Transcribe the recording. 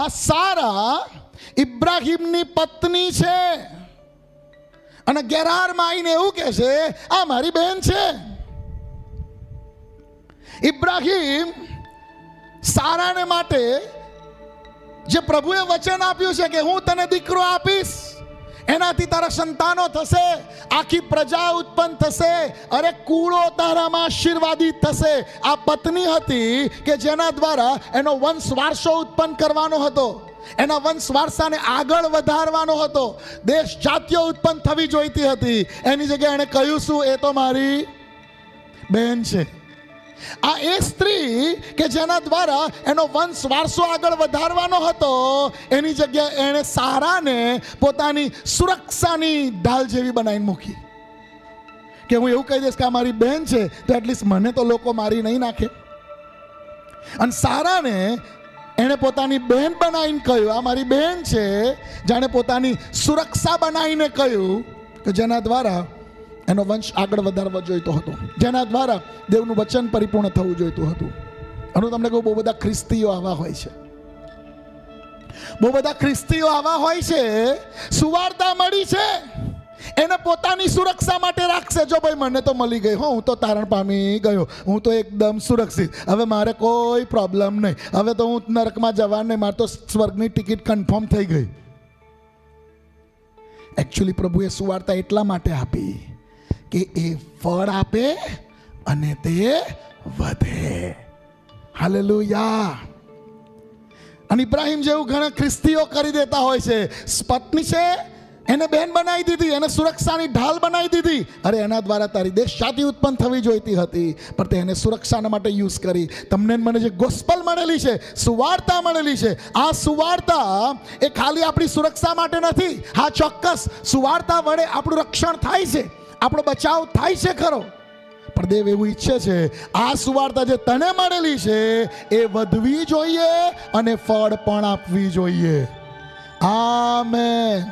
આ સારા ઇબ્રાહીમની પત્ની છે અને ગેરારમાં આવીને એવું કહે છે આ મારી બહેન છે. ઇબ્રાહીમ સારાને માટે જે પ્રભુએ વચન આપ્યું છે કે હું તને દીકરો આપીશ, એનાથી તારા સંતાનો થશે, આખી પ્રજા ઉત્પન્ન થશે, અરે કુળો તારામાં આશીર્વાદિત થશે. આ પત્ની હતી કે જેના દ્વારા એનો વંશ વારસો ઉત્પન્ન કરવાનો હતો, એના વંશ વારસાને આગળ વધારવાનો હતો. દેશ જાતિઓ ઉત્પન્ન થવી જોઈતી હતી. એની જગ્યાએ એણે કહ્યું શું, એ તો મારી બહેન છે. આ એ સ્ત્રી કે જેના દ્વારા એનો વંશ વારસો આગળ વધારવાનો હતો, એની જગ્યાએ એણે સારાને પોતાની સુરક્ષાની ઢાલ જેવી બનાવીને મૂકી કે હું એવું કહી દઈશ કે આ મારી બહેન છે તો એટલીસ્ટ મને તો લોકો મારી નહીં નાખે. અને સારાને એણે પોતાની બહેન બનાવીને કહ્યું આ મારી બહેન છે. જાણે પોતાની સુરક્ષા બનાવીને કહ્યું કે જેના દ્વારા એનો વંશ આગળ વધારવો જોઈતો હતો, જેના દ્વારા દેવનું વચન પરિપૂર્ણ થવું જોઈતું હતું. અને તમને કહું, બહુ બધા ખ્રિસ્તીઓ આવા હોય છે, બહુ બધા ખ્રિસ્તીઓ આવા હોય છે. સુવાર્તા મળી છે એને પોતાની સુરક્ષા માટે રાખશે. જો ભાઈ મને તો મળી ગઈ, હું તો તારણ પામી ગયો, હું તો એકદમ સુરક્ષિત, હવે મારે કોઈ પ્રોબ્લેમ નહીં, હવે તો હું નરકમાં જવા નહીં, મારે તો સ્વર્ગની ટિકિટ કન્ફર્મ થઈ ગઈ. એકચ્યુઅલી પ્રભુએ સુવાર્તા એટલા માટે આપી કે એ ફળ આપે અને તે વધે. હાલેલુયા. અને ઇબ્રાહીમ જેવું ઘણા ખ્રિસ્તીઓ કરી દેતા હોય છે. પત્ની છે એને બહેન બનાવી દીધી, એને સુરક્ષાની ઢાલ બનાવી દીધી. અરે એના દ્વારા તારી દેશ જાતિ ઉત્પન્ન થવી જોઈતી હતી, પણ તે એને સુરક્ષાના માટે યુઝ કરી. તમને મને જે ગોસ્પલ મળેલી છે, સુવાર્તા મળેલી છે, આ સુવાર્તા એ ખાલી આપણી સુરક્ષા માટે નથી. હા, ચોક્કસ સુવાર્તા વડે આપણું રક્ષણ થાય છે, આપણો બચાવ થાય છે ખરો, પણ દેવ એવું ઈચ્છે છે આ સુવાર્તા જે તને મળેલી છે એ વધવી જોઈએ અને ફળ પણ આપવી જોઈએ. આમેન.